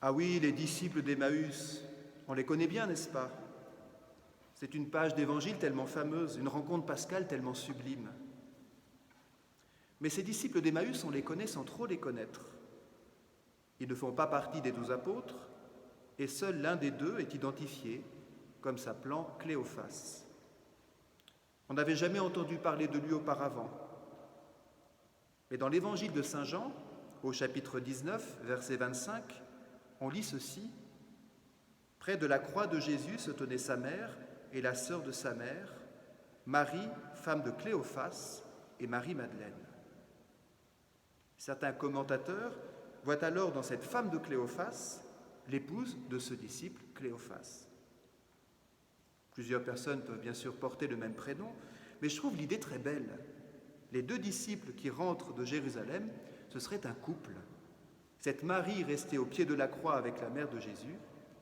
Ah oui, les disciples d'Emmaüs, on les connaît bien, n'est-ce pas? C'est une page d'évangile tellement fameuse, une rencontre pascale tellement sublime. Mais ces disciples d'Emmaüs, on les connaît sans trop les connaître. Ils ne font pas partie des 12 apôtres, et seul l'un des deux est identifié comme s'appelant Cléophas. On n'avait jamais entendu parler de lui auparavant. Mais dans l'évangile de Saint Jean, au chapitre 19, verset 25, on lit ceci. « Près de la croix de Jésus se tenaient sa mère et la sœur de sa mère, Marie, femme de Cléophas, et Marie-Madeleine. » Certains commentateurs voient alors dans cette femme de Cléophas l'épouse de ce disciple Cléophas. Plusieurs personnes peuvent bien sûr porter le même prénom, mais je trouve l'idée très belle. Les deux disciples qui rentrent de Jérusalem, ce serait un couple. Cette Marie restée au pied de la croix avec la mère de Jésus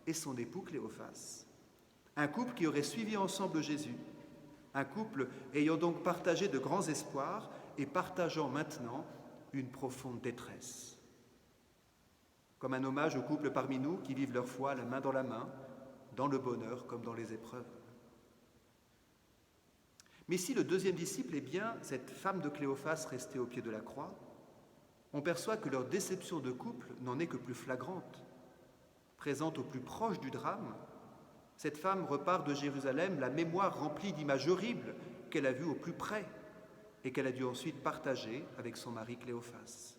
et son époux Cléophas. Un couple qui aurait suivi ensemble Jésus. Un couple ayant donc partagé de grands espoirs et partageant maintenant une profonde détresse. Comme un hommage aux couples parmi nous qui vivent leur foi la main dans la main, dans le bonheur comme dans les épreuves. Mais si le deuxième disciple est bien cette femme de Cléophas restée au pied de la croix, on perçoit que leur déception de couple n'en est que plus flagrante. Présente au plus proche du drame, cette femme repart de Jérusalem la mémoire remplie d'images horribles qu'elle a vues au plus près et qu'elle a dû ensuite partager avec son mari Cléophas.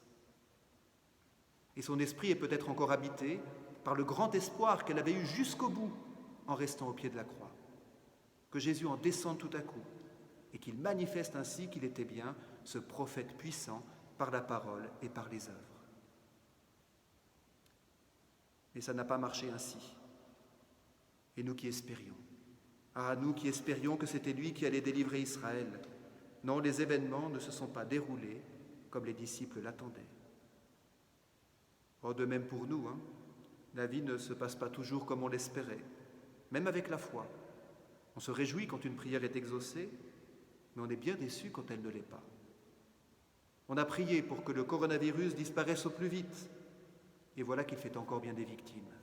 Et son esprit est peut-être encore habité par le grand espoir qu'elle avait eu jusqu'au bout en restant au pied de la croix. Que Jésus en descende tout à coup et qu'il manifeste ainsi qu'il était bien ce prophète puissant par la parole et par les œuvres. Mais ça n'a pas marché ainsi. Et nous qui espérions, nous qui espérions que c'était lui qui allait délivrer Israël, non, les événements ne se sont pas déroulés comme les disciples l'attendaient. De même pour nous, la vie ne se passe pas toujours comme on l'espérait, même avec la foi. On se réjouit quand une prière est exaucée, mais on est bien déçu quand elle ne l'est pas. On a prié pour que le coronavirus disparaisse au plus vite, et voilà qu'il fait encore bien des victimes.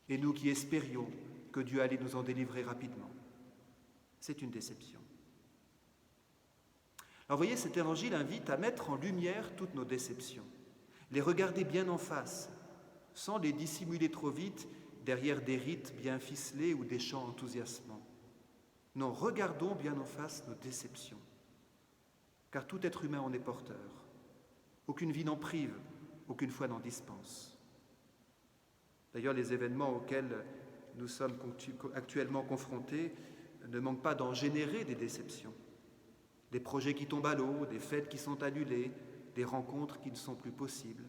Et nous qui espérions que Dieu allait nous en délivrer rapidement, c'est une déception. Alors voyez, cet évangile invite à mettre en lumière toutes nos déceptions, les regarder bien en face, sans les dissimuler trop vite derrière des rites bien ficelés ou des chants enthousiasmants. Non, regardons bien en face nos déceptions, car tout être humain en est porteur. Aucune vie n'en prive, aucune foi n'en dispense. D'ailleurs, les événements auxquels nous sommes actuellement confrontés ne manquent pas d'en générer des déceptions. Des projets qui tombent à l'eau, des fêtes qui sont annulées, des rencontres qui ne sont plus possibles.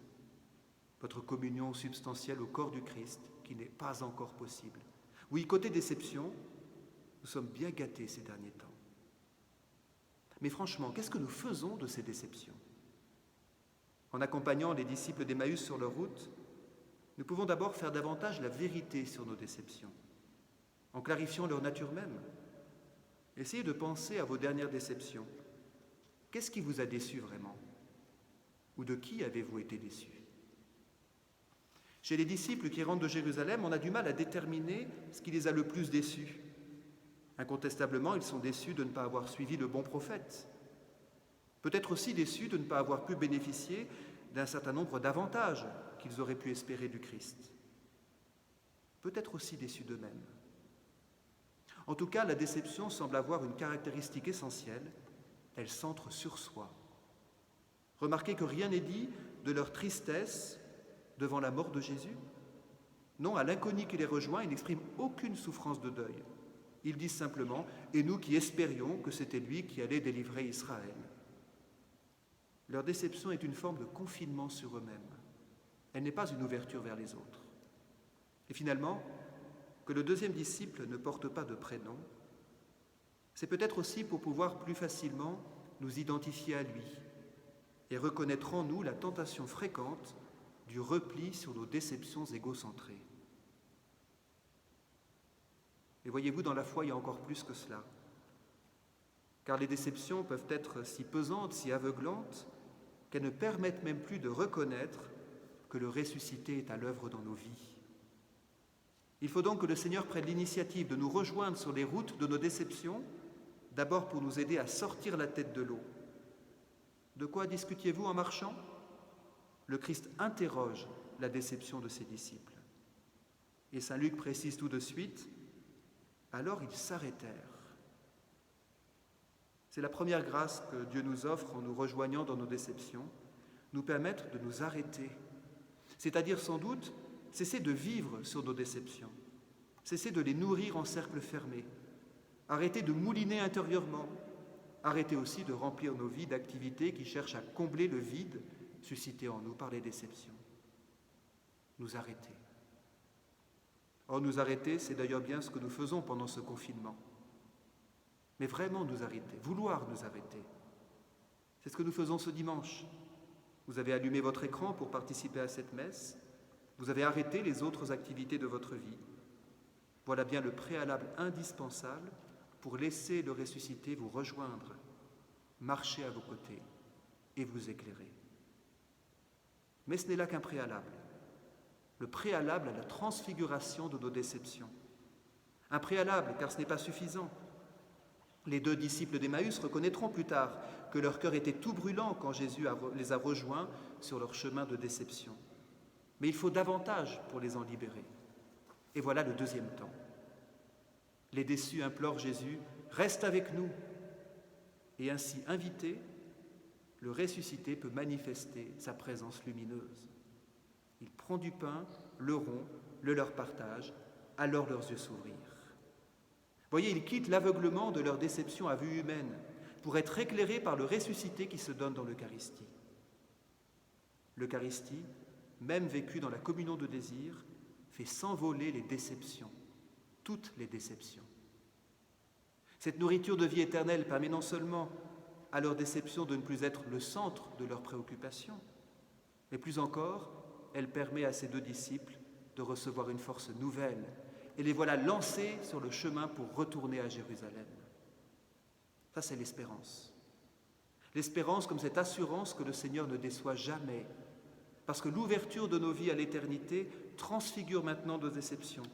Votre communion substantielle au corps du Christ qui n'est pas encore possible. Oui, côté déception, nous sommes bien gâtés ces derniers temps. Mais franchement, qu'est-ce que nous faisons de ces déceptions? En accompagnant les disciples d'Emmaüs sur leur route, nous pouvons d'abord faire davantage la vérité sur nos déceptions, en clarifiant leur nature même. Essayez de penser à vos dernières déceptions. Qu'est-ce qui vous a déçu vraiment? Ou de qui avez-vous été déçu? Chez les disciples qui rentrent de Jérusalem, on a du mal à déterminer ce qui les a le plus déçus. Incontestablement, ils sont déçus de ne pas avoir suivi le bon prophète. Peut-être aussi déçus de ne pas avoir pu bénéficier d'un certain nombre d'avantages qu'ils auraient pu espérer du Christ. Peut-être aussi déçus d'eux-mêmes. En tout cas, la déception semble avoir une caractéristique essentielle, elle centre sur soi. Remarquez que rien n'est dit de leur tristesse devant la mort de Jésus. Non, à l'inconnu qui les rejoint, ils n'expriment aucune souffrance de deuil. Ils disent simplement « Et nous qui espérions que c'était lui qui allait délivrer Israël ». Leur déception est une forme de confinement sur eux-mêmes. Elle n'est pas une ouverture vers les autres. Et finalement, que le deuxième disciple ne porte pas de prénom, c'est peut-être aussi pour pouvoir plus facilement nous identifier à lui et reconnaître en nous la tentation fréquente du repli sur nos déceptions égocentrées. Et voyez-vous, dans la foi, il y a encore plus que cela. Car les déceptions peuvent être si pesantes, si aveuglantes, qu'elles ne permettent même plus de reconnaître que le ressuscité est à l'œuvre dans nos vies. Il faut donc que le Seigneur prenne l'initiative de nous rejoindre sur les routes de nos déceptions, d'abord pour nous aider à sortir la tête de l'eau. De quoi discutiez-vous en marchant ? Le Christ interroge la déception de ses disciples. Et saint Luc précise tout de suite, alors ils s'arrêtèrent. C'est la première grâce que Dieu nous offre en nous rejoignant dans nos déceptions, nous permettre de nous arrêter, c'est-à-dire sans doute cesser de vivre sur nos déceptions, cesser de les nourrir en cercle fermé, arrêter de mouliner intérieurement, arrêter aussi de remplir nos vies d'activités qui cherchent à combler le vide suscité en nous par les déceptions. Nous arrêter. Or, nous arrêter, c'est d'ailleurs bien ce que nous faisons pendant ce confinement. Mais vraiment nous arrêter, vouloir nous arrêter. C'est ce que nous faisons ce dimanche. Vous avez allumé votre écran pour participer à cette messe. Vous avez arrêté les autres activités de votre vie. Voilà bien le préalable indispensable pour laisser le ressuscité vous rejoindre, marcher à vos côtés et vous éclairer. Mais ce n'est là qu'un préalable. Le préalable à la transfiguration de nos déceptions. Un préalable, car ce n'est pas suffisant. Les 2 disciples d'Emmaüs reconnaîtront plus tard que leur cœur était tout brûlant quand Jésus les a rejoints sur leur chemin de déception. Mais il faut davantage pour les en libérer. Et voilà le 2e temps. Les déçus implorent Jésus, « Reste avec nous !» Et ainsi invité, le ressuscité peut manifester sa présence lumineuse. Il prend du pain, le rompt, le leur partage, alors leurs yeux s'ouvrirent. Voyez, ils quittent l'aveuglement de leur déception à vue humaine pour être éclairés par le ressuscité qui se donne dans l'Eucharistie. L'Eucharistie, même vécue dans la communion de désir, fait s'envoler les déceptions, toutes les déceptions. Cette nourriture de vie éternelle permet non seulement à leur déception de ne plus être le centre de leurs préoccupations, mais plus encore, elle permet à ces 2 disciples de recevoir une force nouvelle et les voilà lancés sur le chemin pour retourner à Jérusalem. Ça, c'est l'espérance. L'espérance comme cette assurance que le Seigneur ne déçoit jamais, parce que l'ouverture de nos vies à l'éternité transfigure maintenant nos déceptions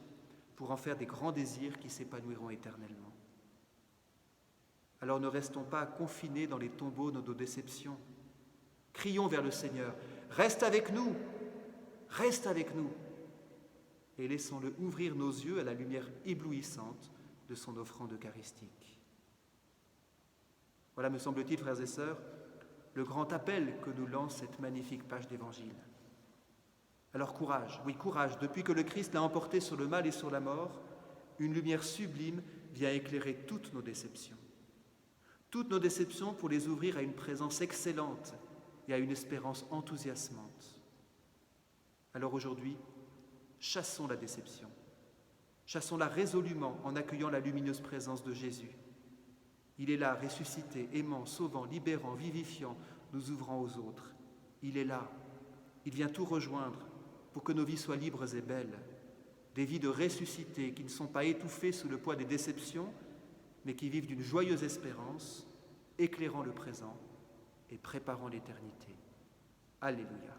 pour en faire des grands désirs qui s'épanouiront éternellement. Alors ne restons pas confinés dans les tombeaux de nos déceptions. Crions vers le Seigneur, « Reste avec nous ! Reste avec nous !» Et laissons-le ouvrir nos yeux à la lumière éblouissante de son offrande eucharistique. Voilà, me semble-t-il, frères et sœurs, le grand appel que nous lance cette magnifique page d'Évangile. Alors courage, oui courage, depuis que le Christ l'a emporté sur le mal et sur la mort, une lumière sublime vient éclairer toutes nos déceptions. Toutes nos déceptions pour les ouvrir à une présence excellente et à une espérance enthousiasmante. Alors aujourd'hui, chassons la déception. Chassons-la résolument en accueillant la lumineuse présence de Jésus. Il est là, ressuscité, aimant, sauvant, libérant, vivifiant, nous ouvrant aux autres. Il est là. Il vient tout rejoindre pour que nos vies soient libres et belles. Des vies de ressuscités qui ne sont pas étouffées sous le poids des déceptions, mais qui vivent d'une joyeuse espérance, éclairant le présent et préparant l'éternité. Alléluia.